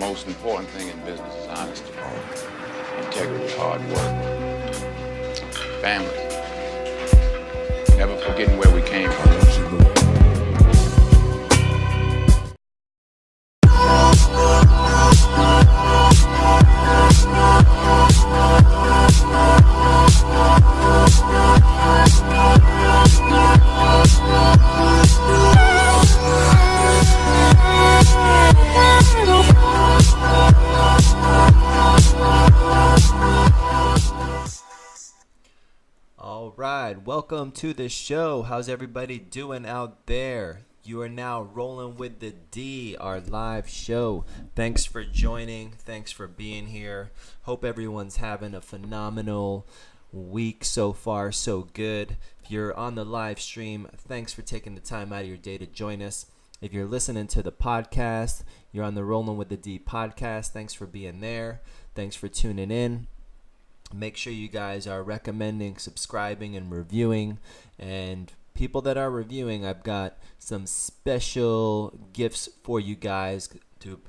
most important thing in business is honesty, integrity, hard work, family, never forgetting where we came from. Welcome to the show. How's everybody doing out there? You are now rolling with the D, our live show. Thanks for joining. Thanks for being here. Hope everyone's having a phenomenal week so far. So good. If you're on the live stream, thanks for taking the time out of your day to join us. If you're listening to the podcast, you're on the Rolling with the D podcast. Thanks for being there. Thanks for tuning in. Make sure you guys are recommending, subscribing, and reviewing. And people that are reviewing, I've got some special gifts for you guys to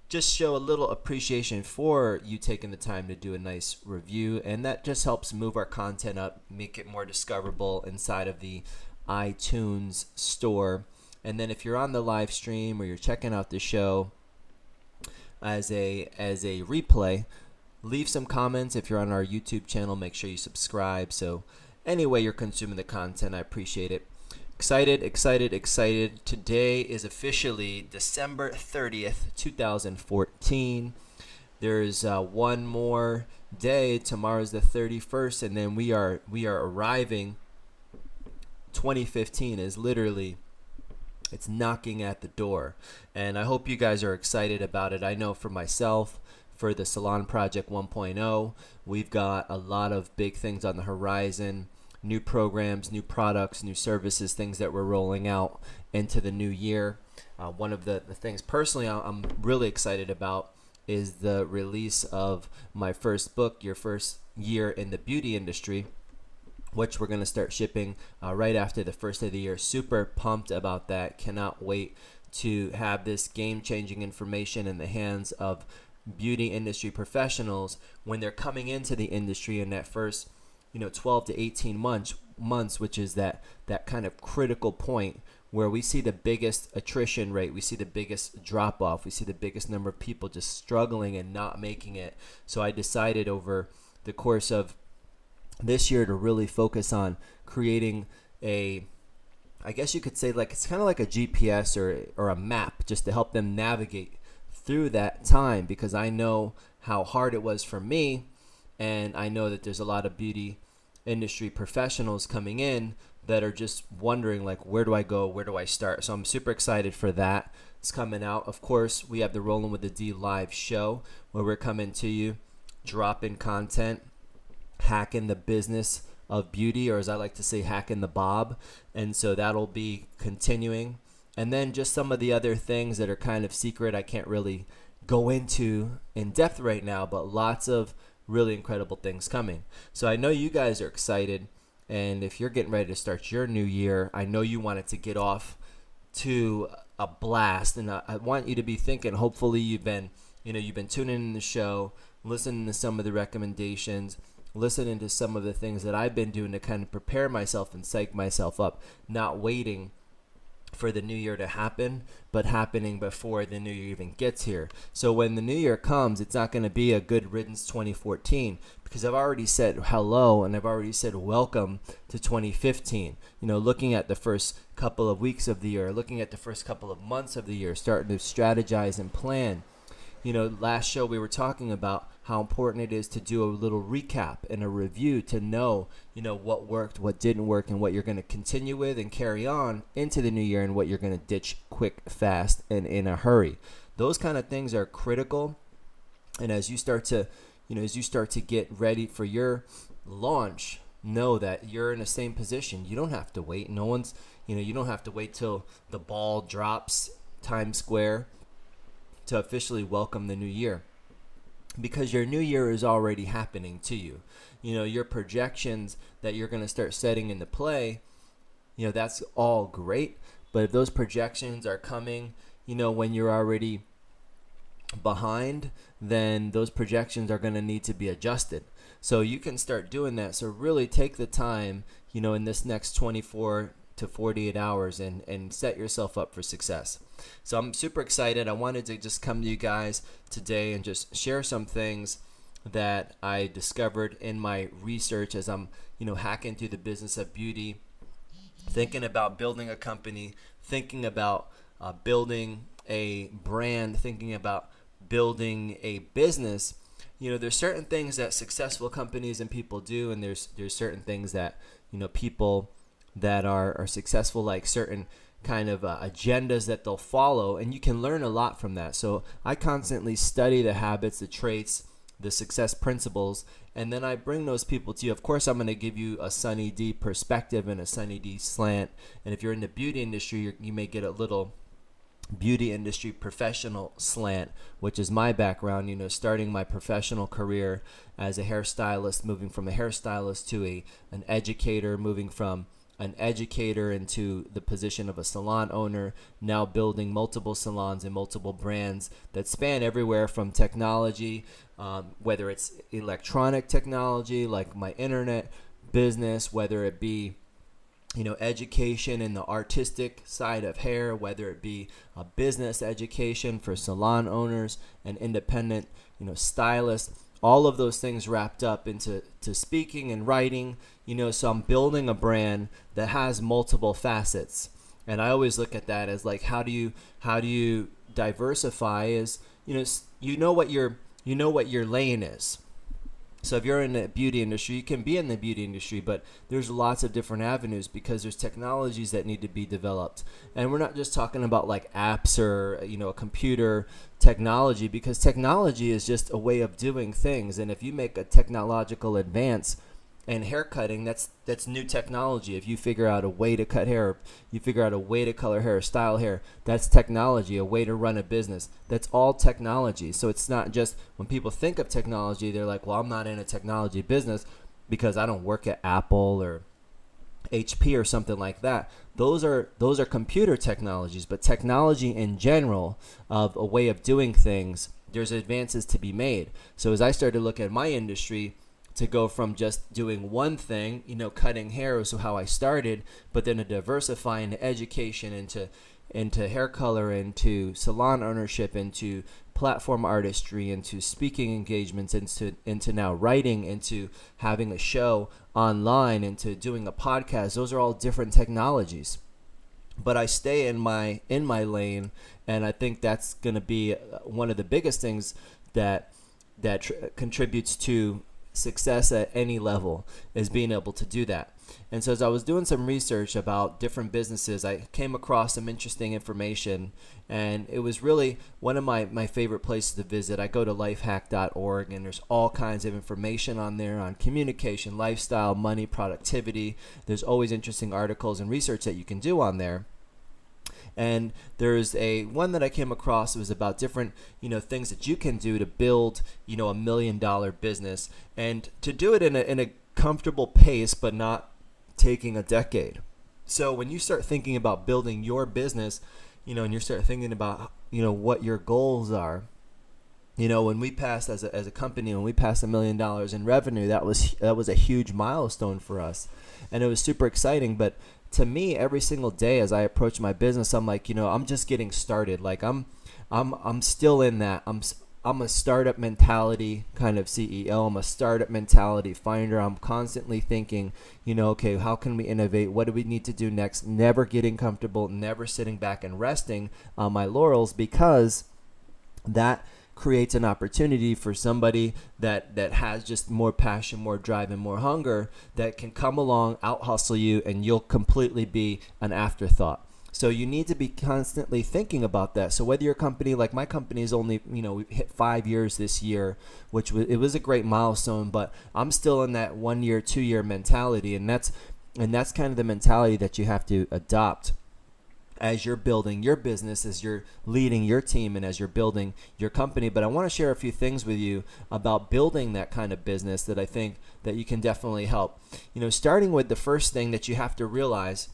just show a little appreciation for you taking the time to do a nice review. And that just helps move our content up, make it more discoverable inside of the iTunes store. And then if you're on the live stream or you're checking out the show as a replay, leave some comments. If you're on our YouTube channel, make sure you subscribe. So anyway you're consuming the content, I appreciate it. Excited. Today is officially December 30th, 2014. There's one more day. Tomorrow's the 31st, and then we are arriving. 2015 is literally, it's knocking at the door. And I hope you guys are excited about it. I know for myself, for the Salon Project 1.0, we've got a lot of big things on the horizon, new programs, new products, new services, things that we're rolling out into the new year. One of the things personally I'm really excited about is the release of my first book, Your First Year in the Beauty Industry, which we're going to start shipping right after the first of the year. Super pumped about that. Cannot wait to have this game-changing information in the hands of beauty industry professionals when they're coming into the industry in that first 12 to 18 months, which is that kind of critical point where we see the biggest attrition rate, we see the biggest drop off, we see the biggest number of people just struggling and not making it. So I decided over the course of this year to really focus on creating I guess you could say, like, it's kind of like a GPS or a map, just to help them navigate through that time, because I know how hard it was for me, and I know that there's a lot of beauty industry professionals coming in that are just wondering, like, where do I go, where do I start? So I'm super excited for that. It's coming out. Of course, we have the Rolling with the D live show where we're coming to you, dropping content, hacking the business of beauty, or as I like to say, hacking the Bob. And so that'll be continuing. And then just some of the other things that are kind of secret, I can't really go into in depth right now, but lots of really incredible things coming. So I know you guys are excited, and if you're getting ready to start your new year, I know you want it to get off to a blast, and I want you to be thinking, hopefully you've been tuning in the show, listening to some of the recommendations, listening to some of the things that I've been doing to kind of prepare myself and psych myself up, not waiting for the new year to happen, but happening before the new year even gets here. So when the new year comes, it's not going to be a good riddance 2014, because I've already said hello and I've already said welcome to 2015. Looking at the first couple of weeks of the year, looking at the first couple of months of the year, starting to strategize and plan. Last show we were talking about how important it is to do a little recap and a review to know, what worked, what didn't work, and what you're going to continue with and carry on into the new year, and what you're going to ditch quick, fast, and in a hurry. Those kind of things are critical. And as you start to get ready for your launch, know that you're in the same position. You don't have to wait. You don't have to wait till the ball drops Times Square to officially welcome the new year, because your new year is already happening to you. Your projections that you're going to start setting into play, that's all great. But if those projections are coming, when you're already behind, then those projections are going to need to be adjusted. So you can start doing that. So really take the time, in this next 24 to 48 hours and set yourself up for success. So I'm super excited. I wanted to just come to you guys today and just share some things that I discovered in my research as I'm, hacking through the business of beauty, thinking about building a company, thinking about building a brand, thinking about building a business. There's certain things that successful companies and people do, and there's certain things that people that are successful, like certain kind of agendas that they'll follow, and you can learn a lot from that. So I constantly study the habits, the traits, the success principles, and then I bring those people to you. Of course, I'm going to give you a Sunny D perspective and a Sunny D slant, and if you're in the beauty industry, you may get a little beauty industry professional slant, which is my background, starting my professional career as a hairstylist, moving from a hairstylist to an educator, moving from an educator into the position of a salon owner, now building multiple salons and multiple brands that span everywhere from technology, whether it's electronic technology like my internet business, whether it be education in the artistic side of hair, whether it be a business education for salon owners and independent, stylists, all of those things wrapped up into speaking and writing, so I'm building a brand that has multiple facets. And I always look at that as like, how do you diversify is, what your lane is. So if you're in the beauty industry, you can be in the beauty industry, but there's lots of different avenues because there's technologies that need to be developed. And we're not just talking about like apps or, a computer technology, because technology is just a way of doing things. And if you make a technological advance in hair cutting, that's new technology. If you figure out a way to cut hair, you figure out a way to color hair, style hair, that's technology, a way to run a business. That's all technology. So it's not just when people think of technology, they're like, well, I'm not in a technology business because I don't work at Apple or HP or something like that. Those are computer technologies, but technology in general of a way of doing things, there's advances to be made. So as I started to look at my industry, to go from just doing one thing, cutting hair was how I started, but then to diversify into education, into hair color, into salon ownership, into platform artistry, into speaking engagements, into now writing, into having a show online, into doing a podcast. Those are all different technologies. But I stay in my lane, and I think that's going to be one of the biggest things that contributes to success at any level, is being able to do that. And so as I was doing some research about different businesses, I came across some interesting information, and it was really one of my favorite places to visit. I go to lifehack.org, and there's all kinds of information on there on communication, lifestyle, money, productivity. There's always interesting articles and research that you can do on there. And there's one that I came across. It was about different, things that you can do to build, $1 million business, and to do it in a comfortable pace, but not taking a decade. So when you start thinking about building your business, and you start thinking about, what your goals are, when we passed as a company, when we passed $1 million in revenue, that was a huge milestone for us, and it was super exciting. But to me, every single day as I approach my business, I'm like, I'm just getting started. Like I'm still in that. I'm a startup mentality kind of CEO. I'm a startup mentality finder. I'm constantly thinking, okay, how can we innovate? What do we need to do next? Never getting comfortable, never sitting back and resting on my laurels, because that creates an opportunity for somebody that has just more passion, more drive, and more hunger, that can come along, out hustle you, and you'll completely be an afterthought. So you need to be constantly thinking about that. So whether your company, like my company is only, we hit 5 years this year, which was a great milestone, but I'm still in that 1 year, 2 year mentality. And that's kind of the mentality that you have to adopt as you're building your business, as you're leading your team, and as you're building your company. But I want to share a few things with you about building that kind of business that I think that you can definitely help. Starting with the first thing that you have to realize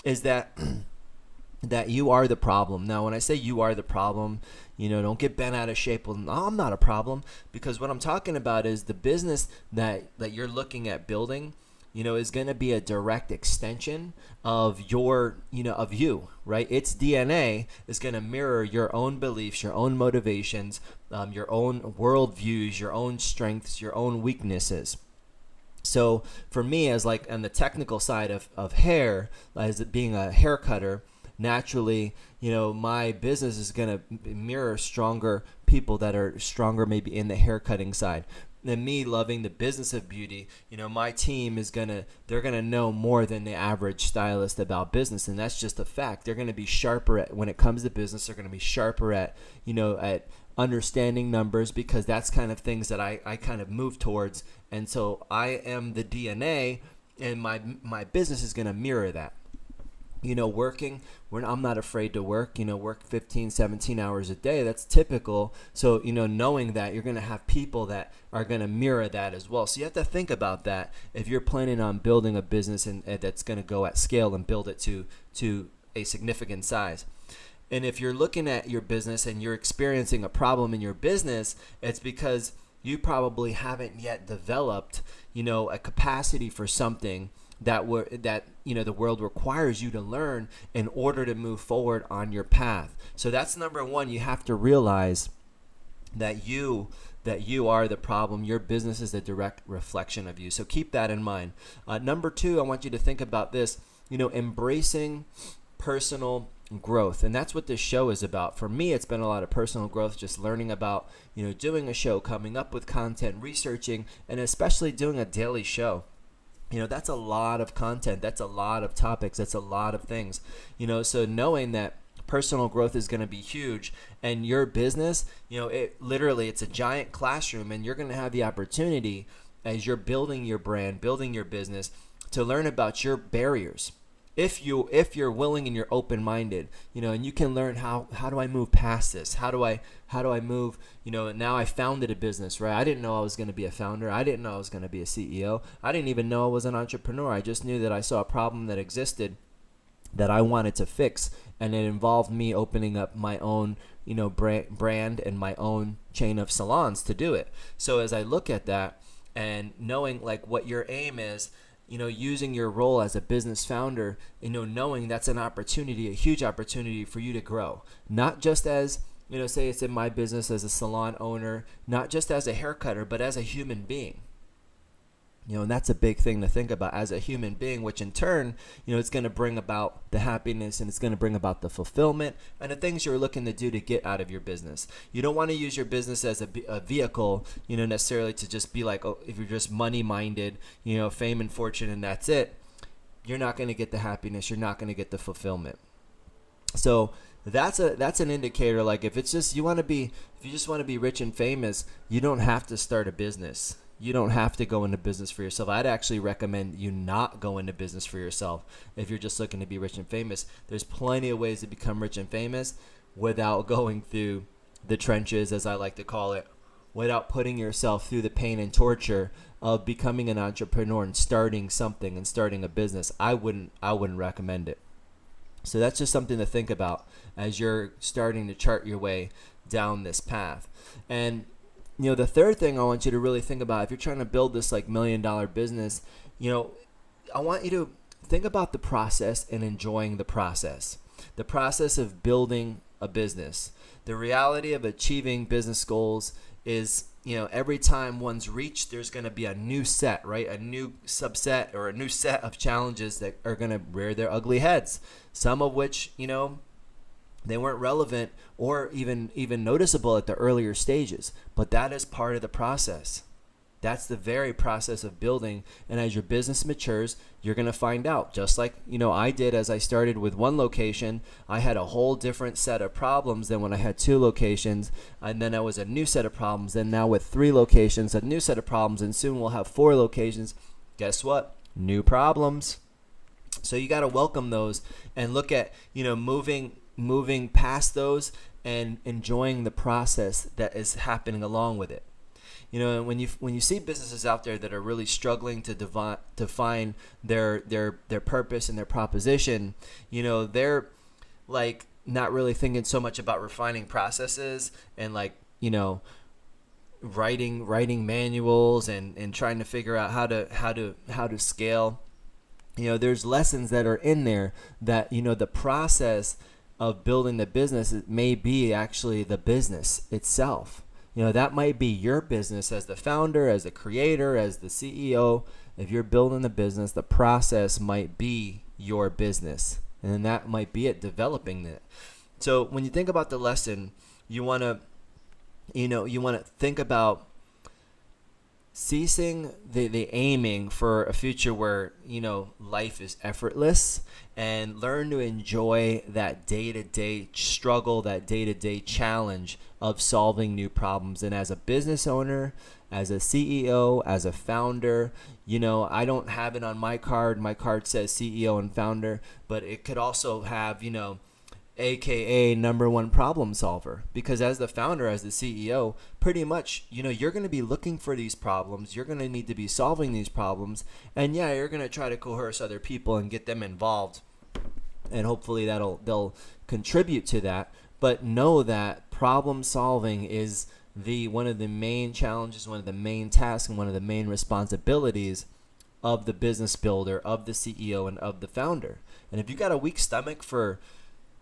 is that that you are the problem. Now, when I say you are the problem, don't get bent out of shape. Well, no, I'm not a problem, because what I'm talking about is the business that you're looking at building, is going to be a direct extension of of you, right? Its DNA is going to mirror your own beliefs, your own motivations, your own worldviews, your own strengths, your own weaknesses. So for me, as like on the technical side of hair, as being a hair cutter, naturally, my business is going to mirror stronger people that are stronger maybe in the hair cutting side. And me loving the business of beauty, my team is they're gonna know more than the average stylist about business, and that's just a fact. They're gonna be sharper when it comes to business. They're gonna be sharper at understanding numbers, because that's kind of things that I kind of move towards. And so I am the DNA, and my business is gonna mirror that. Working, I'm not afraid to work, work 15, 17 hours a day. That's typical. So, knowing that you're going to have people that are going to mirror that as well. So you have to think about that if you're planning on building a business and that's going to go at scale and build it to a significant size. And if you're looking at your business and you're experiencing a problem in your business, it's because you probably haven't yet developed, a capacity for something that the world requires you to learn in order to move forward on your path. So that's number one. You have to realize that you are the problem. Your business is a direct reflection of you. So keep that in mind. Number two, I want you to think about this, embracing personal growth. And that's what this show is about. For me, it's been a lot of personal growth, just learning about, doing a show, coming up with content, researching, and especially doing a daily show. That's a lot of content. That's a lot of topics. That's a lot of things. So knowing that personal growth is going to be huge, and your business, it's a giant classroom, and you're going to have the opportunity as you're building your brand, building your business, to learn about your barriers. If you're willing and you're open-minded, and you can learn how do I move past this? How do I move? Now I founded a business, right? I didn't know I was going to be a founder. I didn't know I was going to be a CEO. I didn't even know I was an entrepreneur. I just knew that I saw a problem that existed that I wanted to fix, and it involved me opening up my own, brand and my own chain of salons to do it. So as I look at that and knowing like what your aim is, using your role as a business founder, knowing that's an opportunity, a huge opportunity for you to grow. Not just as, say it's in my business as a salon owner, not just as a hair cutter, but as a human being. And that's a big thing to think about, as a human being, which in turn, it's going to bring about the happiness, and it's going to bring about the fulfillment and the things you're looking to do to get out of your business. You don't want to use your business as a vehicle, necessarily to just be like, oh, if you're just money minded, fame and fortune, and that's it, you're not going to get the happiness. You're not going to get the fulfillment. So that's an indicator. Like if you just want to be rich and famous, you don't have to start a business. You don't have to go into business for yourself. I'd actually recommend you not go into business for yourself if you're just looking to be rich and famous. There's plenty of ways to become rich and famous without going through the trenches, as I like to call it, without putting yourself through the pain and torture of becoming an entrepreneur and starting something and starting a business. I wouldn't recommend it. So that's just something to think about as you're starting to chart your way down this path. And the third thing I want you to really think about, if you're trying to build this like $1 million business, I want you to think about the process and enjoying the process of building a business. The reality of achieving business goals is, every time one's reached, there's going to be a new set, right? A new subset or a new set of challenges that are going to rear their ugly heads. Some of which, they weren't relevant or even noticeable at the earlier stages, but that is part of the process. That's the very process of building, and as your business matures, you're going to find out. Just like, I did as I started with one location, I had a whole different set of problems than when I had 2 locations, and then I was a new set of problems, and now with 3 locations, a new set of problems, and soon we'll have 4 locations. Guess what? New problems. So you got to welcome those and look at, moving past those and enjoying the process that is happening along with it. And when you see businesses out there that are really struggling to define their purpose and their proposition, they're like not really thinking so much about refining processes and like, writing manuals and trying to figure out how to scale. There's lessons that are in there that, the process of building the business, it may be actually the business itself. That might be your business as the founder, as the creator, as the CEO. If you're building the business, the process might be your business. And then that might be it, developing it. So when you think about the lesson, you want to think about ceasing the aiming for a future where, life is effortless, and learn to enjoy that day-to-day struggle, that day-to-day challenge of solving new problems. And as a business owner, as a CEO, as a founder, I don't have it on my card. My card says CEO and founder, but it could also have, AKA number one problem solver, because as the founder, as the CEO, pretty much, you're going to be looking for these problems. You're going to need to be solving these problems. And yeah, you're going to try to coerce other people and get them involved. And hopefully they'll contribute to that. But know that problem solving is one of the main challenges, one of the main tasks, and one of the main responsibilities of the business builder, of the CEO, and of the founder. And if you got a weak stomach for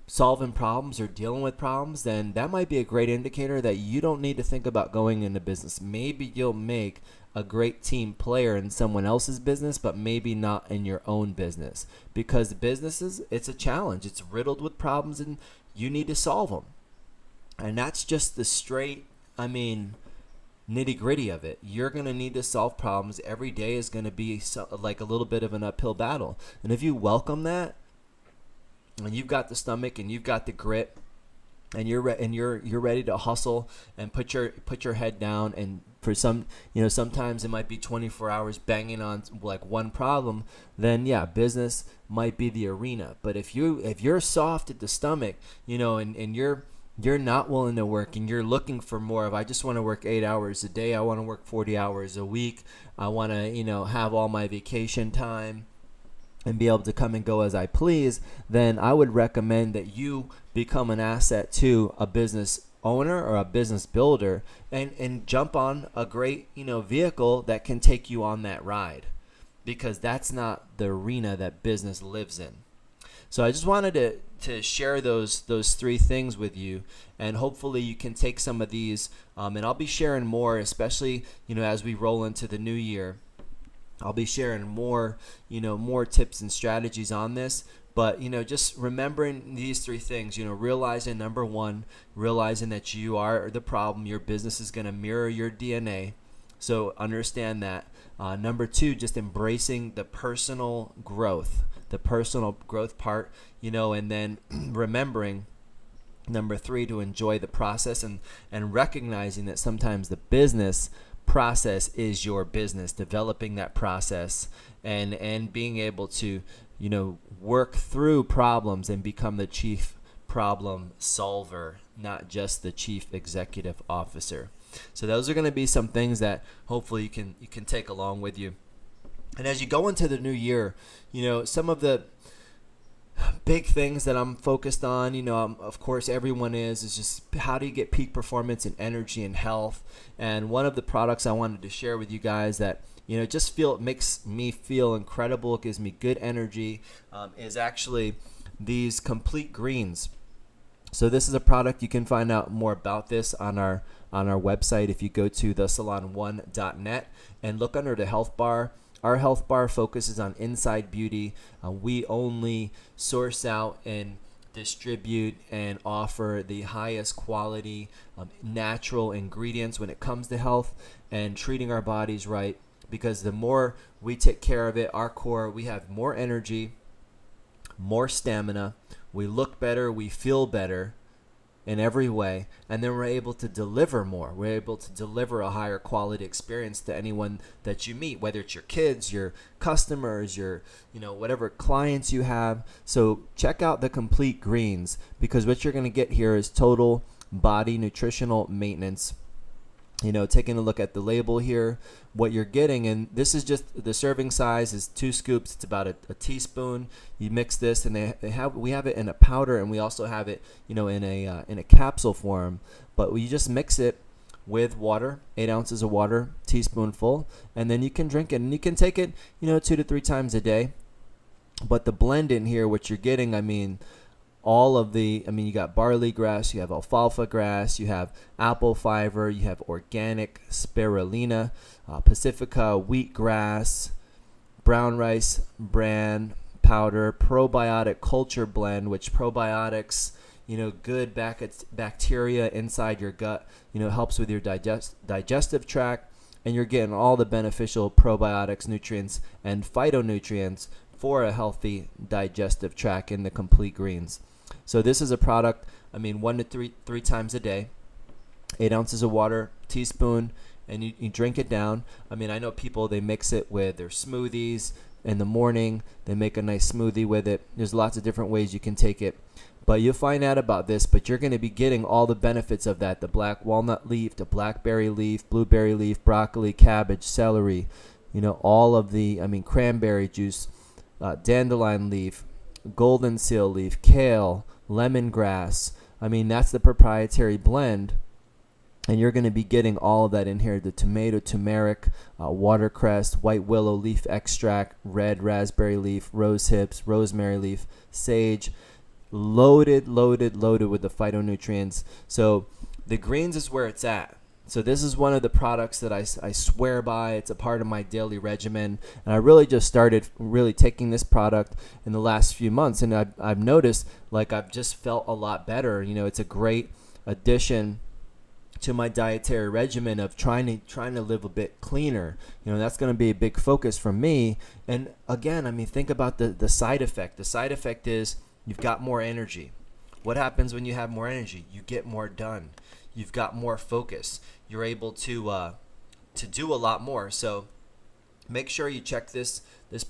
solving problems or dealing with problems, then that might be a great indicator that you don't need to think about going into business. Maybe you'll make a great team player in someone else's business, but maybe not in your own business, because businesses, it's a challenge. It's riddled with problems and you need to solve them. And that's just the straight, nitty gritty of it. You're going to need to solve problems. Every day is going to be like a little bit of an uphill battle. And if you welcome that, and you've got the stomach and you've got the grit, and you're ready to hustle and put your head down, and for some, sometimes it might be 24 hours banging on like one problem, then yeah, business might be the arena. But if you're soft at the stomach, and you're not willing to work, and you're looking for more of, I just want to work 8 hours a day, I want to work 40 hours a week, I want to have all my vacation time and be able to come and go as I please, then I would recommend that you become an asset to a business owner or a business builder, and jump on a great, vehicle that can take you on that ride, because that's not the arena that business lives in. So I just wanted to share those three things with you, and hopefully you can take some of these, and I'll be sharing more, especially, as we roll into the new year. I'll be sharing more tips and strategies on this. But, just remembering these three things, realizing, number one, realizing that you are the problem. Your business is going to mirror your DNA. So understand that. Number two, just embracing the personal growth part, and then remembering, number three, to enjoy the process, and recognizing that sometimes the business process is your business, developing that process and being able to work through problems and become the chief problem solver, not just the chief executive officer. So those are going to be some things that hopefully you can take along with you. And as you go into the new year, some of the big things that I'm focused on, of course everyone is just how do you get peak performance and energy and health. And one of the products I wanted to share with you guys that it makes me feel incredible, it gives me good energy, is actually these Complete Greens. So this is a product, you can find out more about this on our website if you go to thesalon1.net and look under the health bar. Our health bar focuses on inside beauty. We only source out and distribute and offer the highest quality natural ingredients when it comes to health and treating our bodies right, because the more we take care of it, our core, we have more energy, more stamina, we look better, we feel better in every way, and then we're able to deliver more. We're able to deliver a higher quality experience to anyone that you meet, whether it's your kids, your customers, your whatever clients you have. So check out the Complete Greens, because what you're going to get here is total body nutritional maintenance. taking a look at the label here, what you're getting, and this is just the serving size is 2 scoops. It's about a teaspoon. You mix this, and we have it in a powder, and we also have it, in a capsule form. But you just mix it with water, 8 ounces of water, teaspoonful, and then you can drink it, and you can take it, 2 to 3 times a day. But the blend in here, what you're getting, you got barley grass, you have alfalfa grass, you have apple fiber, you have organic spirulina, Pacifica wheat grass, brown rice bran powder, probiotic culture blend, which probiotics, good bacteria inside your gut, helps with your digestive tract, and you're getting all the beneficial probiotics, nutrients, and phytonutrients for a healthy digestive tract in the complete greens. So this is a product, 1 to 3 times a day, 8 ounces of water, teaspoon, and you drink it down. I know people, they mix it with their smoothies in the morning. They make a nice smoothie with it. There's lots of different ways you can take it. But you'll find out about this, but you're going to be getting all the benefits of that. The black walnut leaf, the blackberry leaf, blueberry leaf, broccoli, cabbage, celery, all of the, cranberry juice, dandelion leaf, golden seal leaf, kale, lemongrass. That's the proprietary blend, and you're going to be getting all of that in here. The tomato, turmeric, watercress, white willow leaf extract, red raspberry leaf, rose hips, rosemary leaf, sage, loaded with the phytonutrients. So the greens is where it's at. So this is one of the products that I swear by. It's a part of my daily regimen, and I really just started really taking this product in the last few months, and I've noticed I've just felt a lot better. It's a great addition to my dietary regimen of trying to live a bit cleaner. That's going to be a big focus for me. And again, think about the side effect. The side effect is you've got more energy. What happens when you have more energy? You get more done. You've got more focus. You're able to do a lot more. So make sure you check this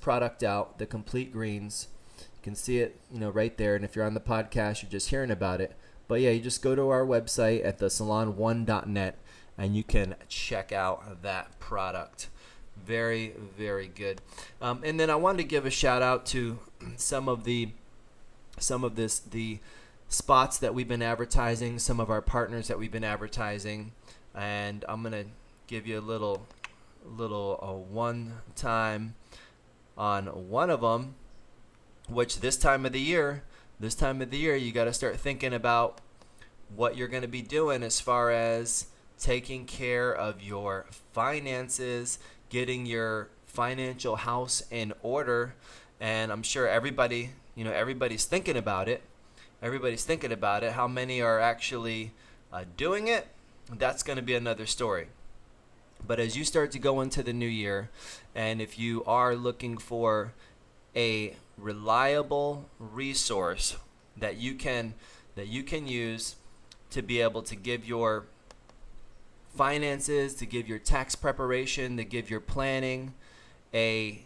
product out, the Complete Greens. You can see it, right there. And if you're on the podcast, you're just hearing about it. But yeah, you just go to our website at thesalon1.net and you can check out that product. Very, very good. And then I wanted to give a shout out to some of the spots that we've been advertising, some of our partners that we've been advertising, and I'm gonna give you a little one time on one of them, which this time of the year you got to start thinking about what you're going to be doing as far as taking care of your finances, getting your financial house in order. And I'm sure everybody's thinking about it. How many are actually doing it? That's going to be another story. But as you start to go into the new year, and if you are looking for a reliable resource that you can use to be able to give your finances, to give your tax preparation, to give your planning a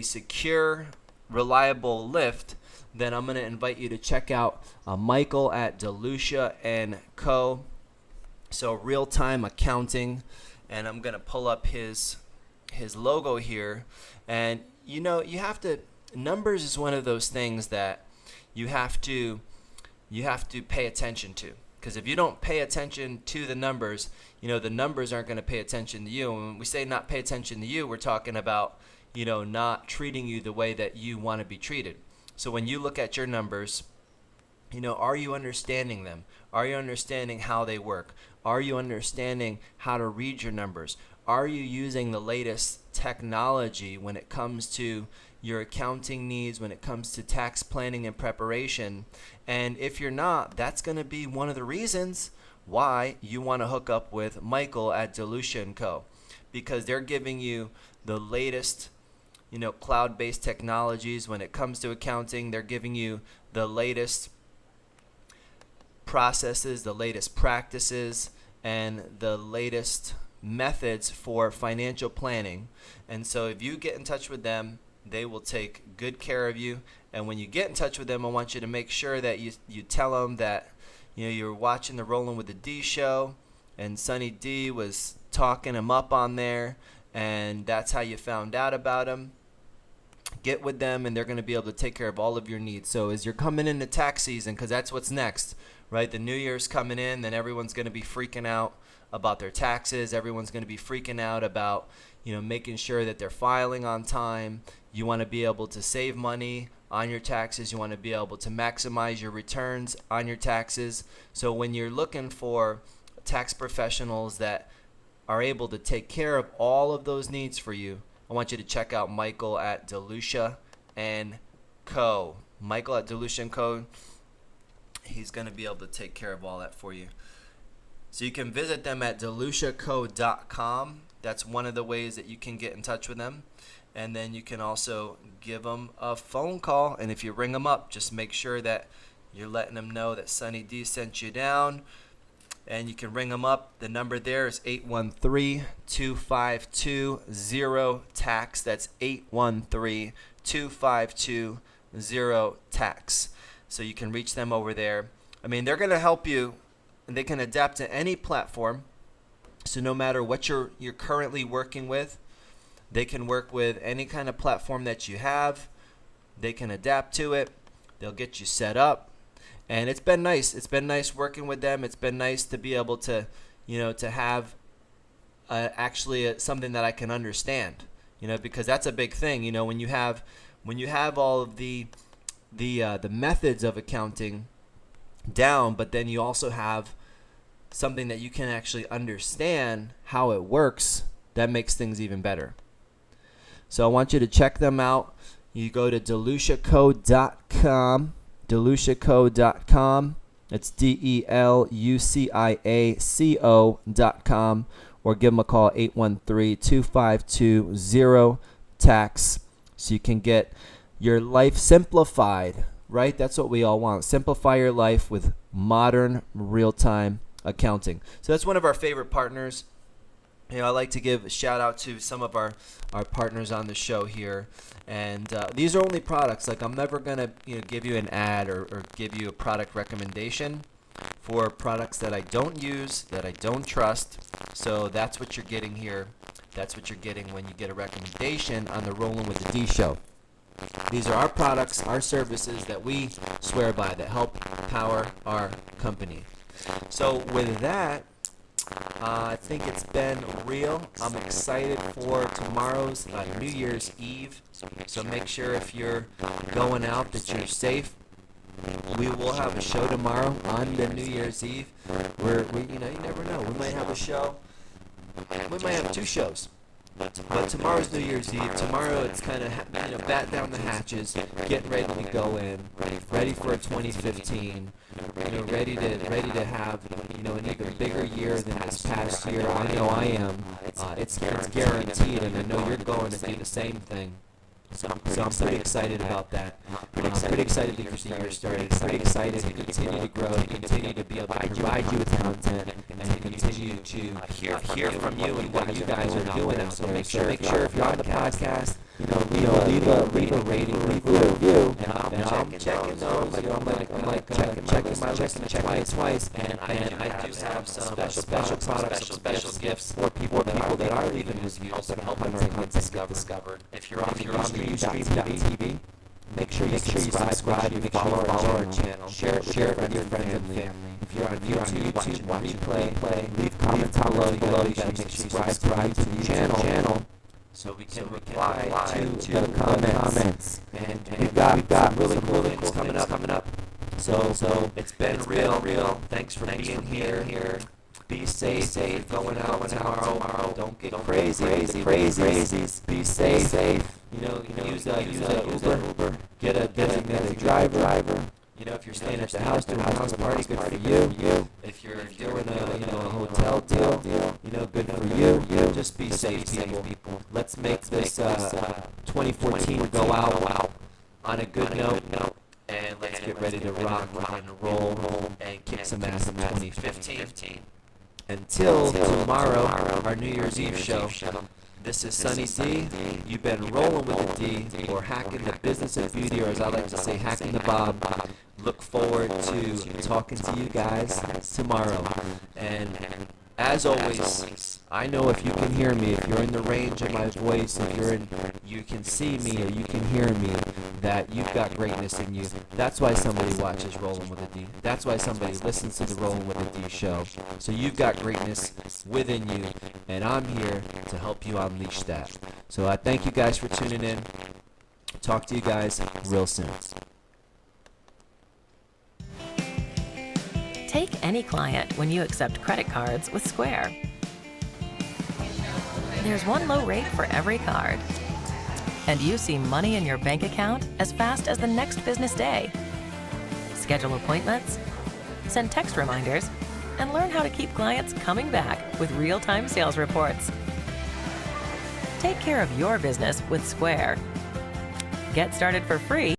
secure, reliable lift, then I'm going to invite you to check out Michael at DeLucia & Co. So real-time accounting, and I'm going to pull up his logo here. And you have to, numbers is one of those things that you have to pay attention to. Because if you don't pay attention to the numbers, the numbers aren't going to pay attention to you. And when we say not pay attention to you, we're talking about, not treating you the way that you want to be treated. So when you look at your numbers, are you understanding them? Are you understanding how they work? Are you understanding how to read your numbers? Are you using the latest technology when it comes to your accounting needs, when it comes to tax planning and preparation? And if you're not, that's going to be one of the reasons why you want to hook up with Michael at DeLucia & Co. Because they're giving you the latest cloud-based technologies when it comes to accounting. They're giving you the latest processes, the latest practices, and the latest methods for financial planning. And so if you get in touch with them, they will take good care of you. And when you get in touch with them, I want you to make sure that you tell them that you're watching the Rolling with the D show, and Sunny D was talking him up on there, and that's how you found out about him. Get with them, and they're going to be able to take care of all of your needs. So as you're coming into tax season, because that's what's next, right? The New Year's coming in, then everyone's going to be freaking out about their taxes. Everyone's going to be freaking out about, making sure that they're filing on time. You want to be able to save money on your taxes. You want to be able to maximize your returns on your taxes. So when you're looking for tax professionals that are able to take care of all of those needs for you, I want you to check out Michael at DeLucia & Co. Michael at DeLucia & Co. He's going to be able to take care of all that for you. So you can visit them at DeLuciaCo.com. That's one of the ways that you can get in touch with them. And then you can also give them a phone call. And if you ring them up, just make sure that you're letting them know that Sunny D sent you down. And you can ring them up. The number there is 813-252-0-TAX. That's 813-252-0-TAX. So you can reach them over there. I mean, they're going to help you, and they can adapt to any platform. So no matter what you're currently working with, they can work with any kind of platform that you have. They can adapt to it. They'll get you set up. And it's been nice. It's been nice working with them. It's been nice to be able to, to have something that I can understand, because that's a big thing. When you have all of the methods of accounting down, but then you also have something that you can actually understand how it works, that makes things even better. So I want you to check them out. You go to DeLuciaCo.com. DeLuciaCo.com. It's DeLuciaCo.com, or give them a call, 813-252-0-TAX, so you can get your life simplified, right? That's what we all want. Simplify your life with modern real-time accounting. So that's one of our favorite partners. I like to give a shout out to some of our partners on the show here. And these are only products. Like, I'm never going to give you an ad or give you a product recommendation for products that I don't use, that I don't trust. So that's what you're getting here. That's what you're getting when you get a recommendation on the Rollin' with the D show. These are our products, our services that we swear by, that help power our company. So with that, I think it's been real. I'm excited for tomorrow's New Year's Eve. So make sure if you're going out that you're safe. We will have a show tomorrow on the New Year's Eve. You never know. We might have a show. We might have two shows. But tomorrow's New Year's Eve. Tomorrow it's kind of bat down the hatches, getting ready to go in, ready for a 2015. Ready to have an even bigger year than this past year. I know I am. It's guaranteed, and I know you're going to do the same thing. So I'm pretty excited about that. Pretty excited to get the year started. Pretty excited to continue to grow, continue to be able to provide you with content, and continue to hear from you and what you guys are doing out there. So make sure if you're on the podcast, leave a rating, leave a review. And I'm checking those. I'm checking my list twice. And I do have some special products, some special gifts for people that are leaving reviews and helping our content get discovered. If you're on Ustream.tv, make sure you subscribe, make sure you follow our channel, share it with your friends and family. If you're on YouTube, watch replay, leave comments below. You gotta make sure you subscribe to the channel, so we can reply to the comments. And we've got really cool things coming up. So it's been real. Thanks for being here. Be safe. Going out tomorrow. Don't get crazies. Be safe. Use a Uber. Get a designated driver. If you're staying at the house doing a house party, good for you. If you're doing a hotel deal, good for you. Just be safe, people. Let's make this 2014 go out on a good note. And let's get ready to rock and roll and kick some ass in 2015. Until tomorrow, our New Year's Eve show. This is Sunny D. You've been rolling with the D, or hacking the business of beauty, or as I like to say, hacking the Bob. Look forward to talking to you guys tomorrow. And As always, I know if you can hear me, if you're in the range of my voice, you can see me or you can hear me, that you've got greatness in you. That's why somebody watches Rolling with a D. That's why somebody listens to the Rolling with a D show. So you've got greatness within you, and I'm here to help you unleash that. So I thank you guys for tuning in. Talk to you guys real soon. Take any client when you accept credit cards with Square. There's one low rate for every card, and you see money in your bank account as fast as the next business day. Schedule appointments, send text reminders, and learn how to keep clients coming back with real-time sales reports. Take care of your business with Square. Get started for free